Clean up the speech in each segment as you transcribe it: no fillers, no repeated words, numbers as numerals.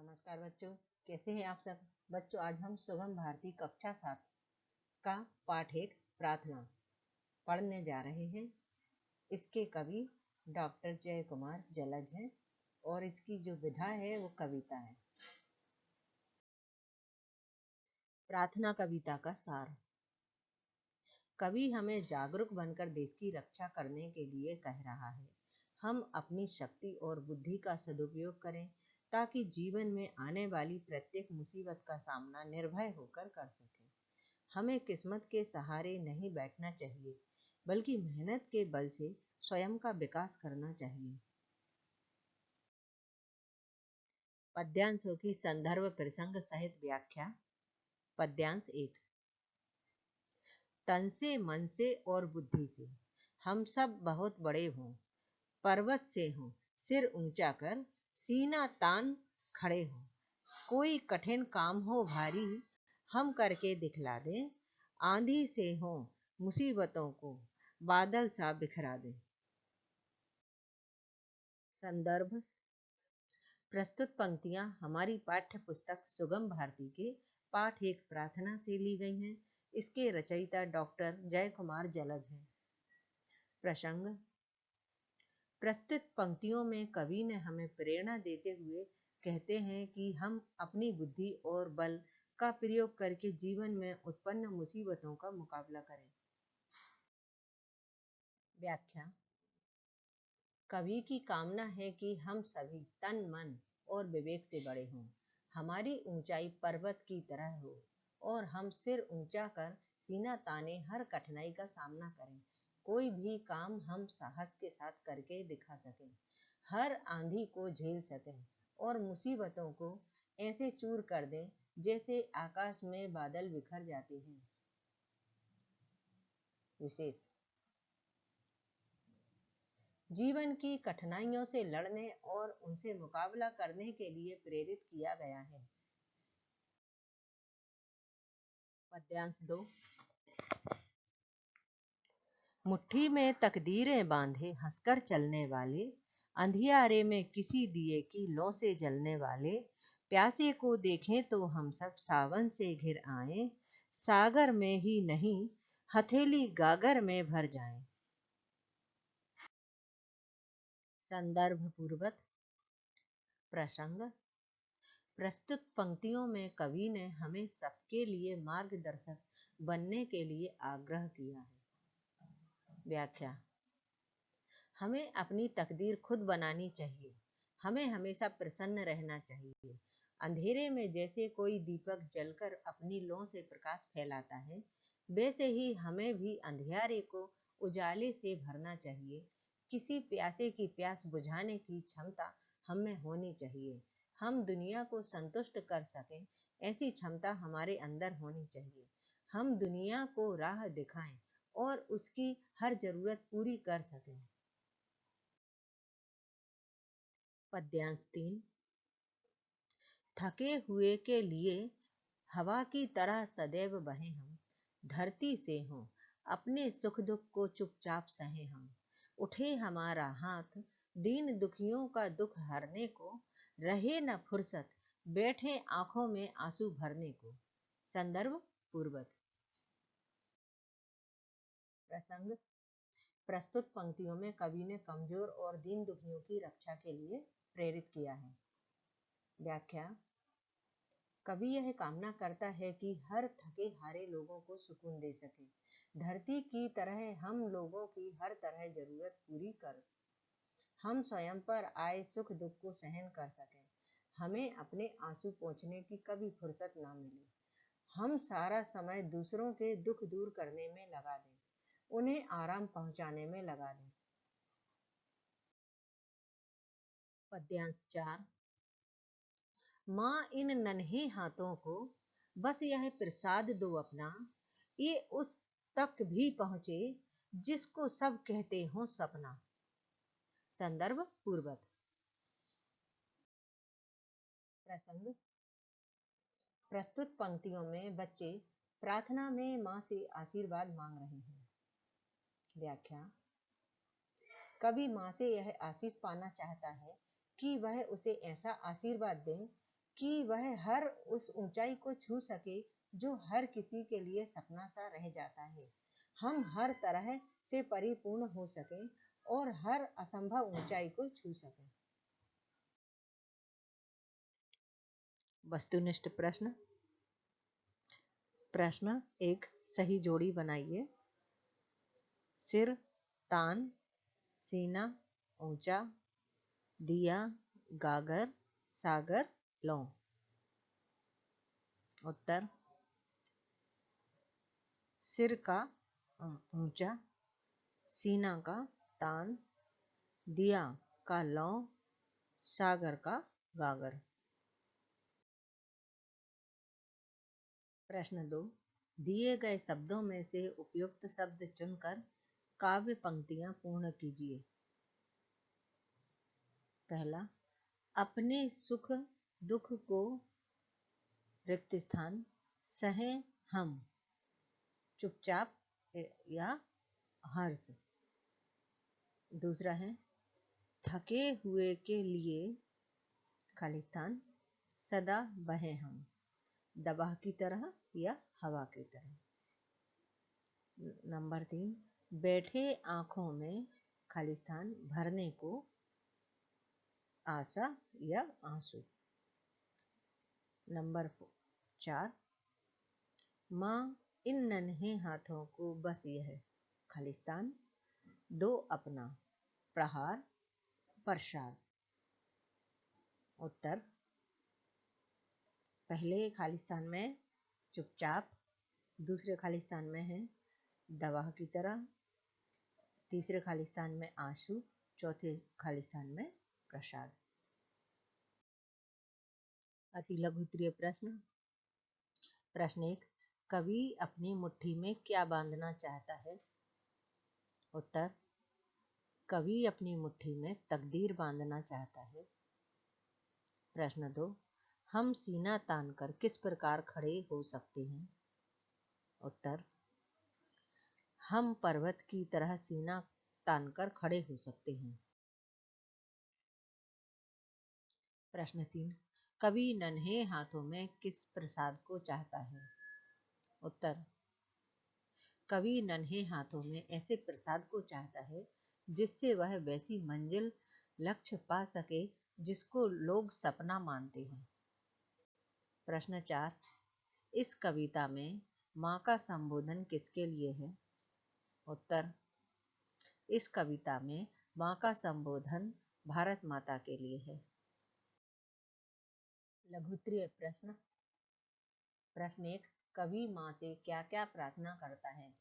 नमस्कार बच्चों, कैसे हैं आप सब। बच्चों, आज हम सुगम भारती कक्षा 7 का पाठ 1 प्रार्थना पढ़ने जा रहे हैं। इसके कवि डॉक्टर जय कुमार जलज हैं और इसकी जो विधा है वो कविता है। प्रार्थना कविता का सार। कवि हमें जागरूक बनकर देश की रक्षा करने के लिए कह रहा है। हम अपनी शक्ति और बुद्धि का सदुपयोग करें ताकि जीवन में आने वाली प्रत्येक मुसीबत का सामना निर्भय होकर कर सकें। हमें किस्मत के सहारे नहीं बैठना चाहिए, बल्कि मेहनत के बल से स्वयं का विकास करना चाहिए। पद्यांशों की संदर्भ प्रसंग सहित व्याख्या। पद्यांश 1। तन से, मन से और बुद्धि से हम सब बहुत बड़े हों, पर्वत से हों सिर ऊंचा कर, सीना तान खड़े हों। कोई कठिन काम हो भारी, हम करके दिखला दें। आंधी से हो मुसीबतों को, बादल सा बिखरा दें। संदर्भ। प्रस्तुत पंक्तियां हमारी पाठ्य पुस्तक सुगम भारती के पाठ 1 प्रार्थना से ली गई हैं। इसके रचयिता डॉक्टर जय कुमार जलज हैं। प्रसंग। प्रस्तुत पंक्तियों में कवि ने हमें प्रेरणा देते हुए कहते हैं कि हम अपनी बुद्धि और बल का प्रयोग करके जीवन में उत्पन्न मुसीबतों का मुकाबला करें। व्याख्या। कवि की कामना है कि हम सभी तन, मन और विवेक से बड़े हों। हमारी ऊंचाई पर्वत की तरह हो और हम सिर ऊंचा कर सीना ताने हर कठिनाई का सामना करें। कोई भी काम हम साहस के साथ करके दिखा सकें, हर आंधी को झेल सकें और मुसीबतों को ऐसे चूर कर दें जैसे आकाश में बादल बिखर जाते हैं। विशेष। जीवन की कठिनाइयों से लड़ने और उनसे मुकाबला करने के लिए प्रेरित किया गया है। पद्यांश 2। मुट्ठी में तकदीरें बांधे हंसकर चलने वाले, अंधियारे में किसी दिए की लौ से जलने वाले, प्यासे को देखें तो हम सब सावन से घिर आए, सागर में ही नहीं हथेली गागर में भर जाएं। संदर्भ पूर्वक। प्रसंग। प्रस्तुत पंक्तियों में कवि ने हमें सबके लिए मार्गदर्शक बनने के लिए आग्रह किया है। व्याख्या। हमें अपनी तकदीर खुद बनानी चाहिए। हमें हमेशा प्रसन्न रहना चाहिए। अंधेरे में जैसे कोई दीपक जलकर अपनी लौ से प्रकाश फैलाता है, वैसे ही हमें भी अंधियारे को उजाले से भरना चाहिए। किसी प्यासे की प्यास बुझाने की क्षमता हमें होनी चाहिए। हम दुनिया को संतुष्ट कर सकें, ऐसी क्षमता हमारे अंदर होनी चाहिए। हम दुनिया को राह दिखाएं और उसकी हर जरूरत पूरी कर सकें। पद्यांश 3। थके हुए के लिए हवा की तरह सदैव बहें हम, धरती से हों अपने सुख दुख को चुपचाप सहें हम। उठे हमारा हाथ दीन दुखियों का दुख हरने को, रहे न फुर्सत बैठे आंखों में आंसू भरने को। संदर्भ पूर्वक। प्रसंग। प्रस्तुत पंक्तियों में कवि ने कमजोर और दीन दुखियों की रक्षा के लिए प्रेरित किया है। व्याख्या। कवि यह कामना करता है कि हर थके हारे लोगों को सुकून दे सके, धरती की तरह हम लोगों की हर तरह जरूरत पूरी कर, हम स्वयं पर आए सुख दुख को सहन कर सकें, हमें अपने आंसू पोंछने की कभी फुर्सत ना मिले, हम सारा समय दूसरों के दुख दूर करने में लगा दें, उन्हें आराम पहुंचाने में लगा दें। पद्यांश 4। माँ इन नन्हे हाथों को बस यह प्रसाद दो अपना, ये उस तक भी पहुंचे जिसको सब कहते हो सपना। संदर्भ पूर्वक। प्रसंग। प्रस्तुत पंक्तियों में बच्चे प्रार्थना में माँ से आशीर्वाद मांग रहे हैं। व्याख्या। कवि माँ से यह आशीष पाना चाहता है कि वह उसे ऐसा आशीर्वाद दें कि वह हर उस ऊंचाई को छू सके जो हर किसी के लिए सपना सा रह जाता है। हम हर तरह से परिपूर्ण हो सके और हर असंभव ऊंचाई को छू सके। वस्तुनिष्ठ प्रश्न। प्रश्न 1, सही जोड़ी बनाइए। सिर तान, सीना ऊंचा, दिया गागर, सागर लौ। उत्तर, सिर का ऊंचा, सीना का तान, दिया का लौ, सागर का गागर। प्रश्न 2, दिए गए शब्दों में से उपयुक्त शब्द चुनकर काव्य पंक्तियां पूर्ण कीजिए। पहला, अपने सुख दुख को रिक्त स्थान, सहे हम, चुपचाप या हर्ष। दूसरा है, थके हुए के लिए खाली स्थान, सदा बहे हम, दबाव की तरह या हवा की तरह। नंबर 3, बैठे आंखों में खाली स्थान, भरने को, आशा या आंसू। नंबर 4, माँ इन नन्हे हाथों को बस यह खाली स्थान, दो अपना, प्रहार, प्रसाद। उत्तर, पहले खाली स्थान में चुपचाप, दूसरे खाली स्थान में है दवा की तरह, तीसरे खाली स्थान में आंसू, चौथे खाली स्थान में प्रसाद। अति लघु उत्तरीय प्रश्न। प्रश्न 1, कवि अपनी मुट्ठी में क्या बांधना चाहता है? उत्तर, कवि अपनी मुट्ठी में तकदीर बांधना चाहता है। प्रश्न 2, हम सीना तानकर किस प्रकार खड़े हो सकते हैं? उत्तर, हम पर्वत की तरह सीना तानकर खड़े हो सकते हैं। प्रश्न 3, कवि नन्हे हाथों में किस प्रसाद को चाहता है? उत्तर, कवि नन्हे हाथों में ऐसे प्रसाद को चाहता है जिससे वह वैसी मंजिल लक्ष्य पा सके जिसको लोग सपना मानते हैं। प्रश्न 4, इस कविता में माँ का संबोधन किसके लिए है? उत्तर, इस कविता में माँ का संबोधन भारत माता के लिए है। लघु उत्तरीय प्रश्न। प्रश्न 1, कवि माँ से क्या क्या प्रार्थना करता है?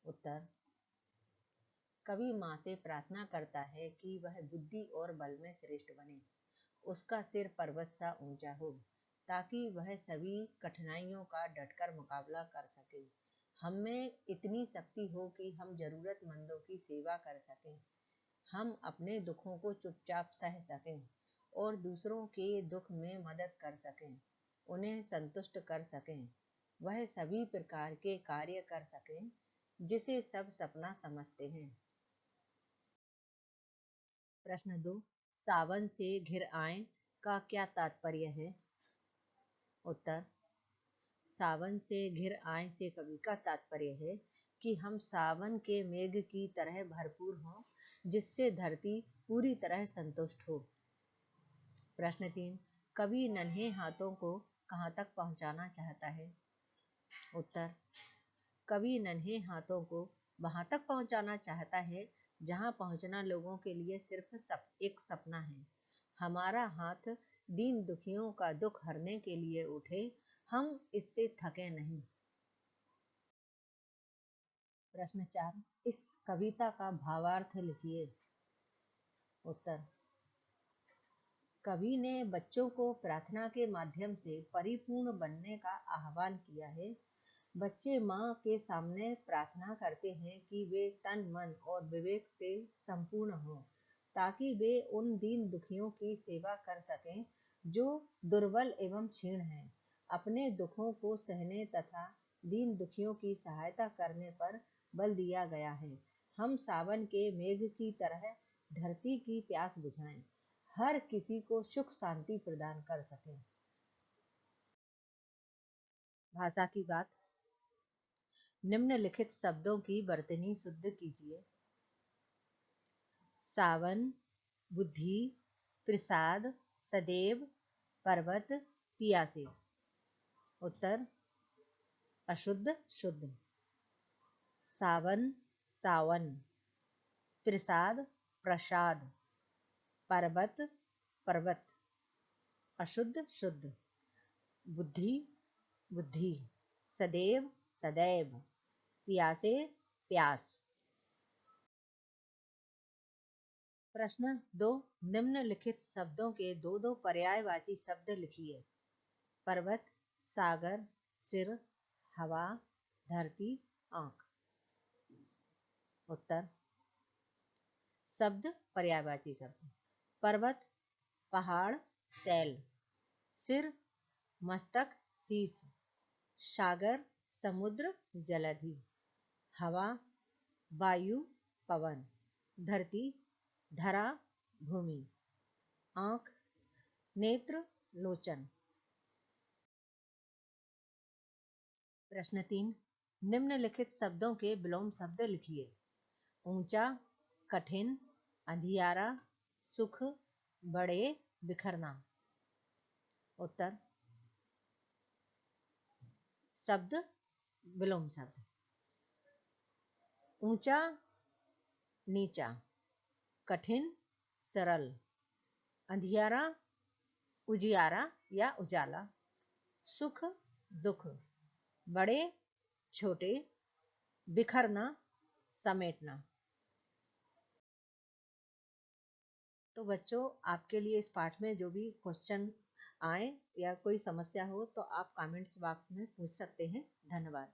उत्तर, कवि माँ से प्रार्थना करता है कि वह बुद्धि और बल में श्रेष्ठ बने, उसका सिर पर्वत सा ऊंचा हो, ताकि वह सभी कठिनाइयों का डटकर मुकाबला कर सके। हम में इतनी शक्ति हो कि हम जरूरतमंदों की सेवा कर सकें, हम अपने दुखों को चुपचाप सह सकें और दूसरों के दुख में मदद कर सकें, उन्हें संतुष्ट कर सकें, वह सभी प्रकार के कार्य कर सकें जिसे सब सपना समझते हैं। प्रश्न 2, सावन से घिर आए का क्या तात्पर्य है? उत्तर, सावन से घिर आए से कवि का तात्पर्य है कि हम सावन के मेघ की तरह भरपूर हों, जिससे धरती पूरी तरह संतुष्ट हो। प्रश्न 3, कवि नन्हे हाथों को कहाँ तक पहुँचाना चाहता है? उत्तर, कवि नन्हे हाथों को वहां तक पहुँचाना चाहता है जहाँ पहुँचना लोगों के लिए सिर्फ एक सपना है। हमारा हाथ दीन दुखियों का दुख हरने के लिए उठे, हम इससे थके नहीं। प्रश्न 4, इस कविता का भावार्थ लिखिए। उत्तर, कवि ने बच्चों को प्रार्थना के माध्यम से परिपूर्ण बनने का आह्वान किया है। बच्चे माँ के सामने प्रार्थना करते हैं कि वे तन मन और विवेक से संपूर्ण हों, ताकि वे उन दीन दुखियों की सेवा कर सकें जो दुर्बल एवं क्षीण हैं। अपने दुखों को सहने तथा दीन दुखियों की सहायता करने पर बल दिया गया है। हम सावन के मेघ की तरह धरती की प्यास बुझाएं। हर किसी को सुख शांति प्रदान कर सके। भाषा की बात। निम्नलिखित शब्दों की वर्तनी शुद्ध कीजिए। सावन, बुद्धि, प्रसाद, सदैव, पर्वत, पियासे। उत्तर अशुद्ध, शुद्ध। सावन, सावन। प्रसाद, प्रसाद। पर्वत, पर्वत। अशुद्ध, शुद्ध। बुद्धि, बुद्धि। सदैव, सदैव। प्यासे, प्यास। प्रश्न 2। निम्नलिखित शब्दों के दो दो पर्यायवाची शब्द लिखिए। पर्वत, सागर, सिर, हवा, धरती, आंख। उत्तर शब्द पर्यायवाची शब्द। पर्वत पहाड़, शैल। सिर मस्तक, शीश। सागर समुद्र, जलधि। हवा वायु, पवन। धरती धरा, भूमि। आंख नेत्र, लोचन। प्रश्न 3। निम्नलिखित शब्दों के विलोम शब्द लिखिए। ऊंचा, कठिन, अंधियारा, सुख, बड़े, बिखरना। उत्तर शब्द विलोम शब्द। ऊंचा, नीचा। कठिन, सरल। अंधियारा, उजियारा या उजाला। सुख, दुख। बड़े, छोटे। बिखरना, समेटना। तो बच्चों, आपके लिए इस पाठ में जो भी क्वेश्चन आए या कोई समस्या हो तो आप कमेंट्स बॉक्स में पूछ सकते हैं। धन्यवाद।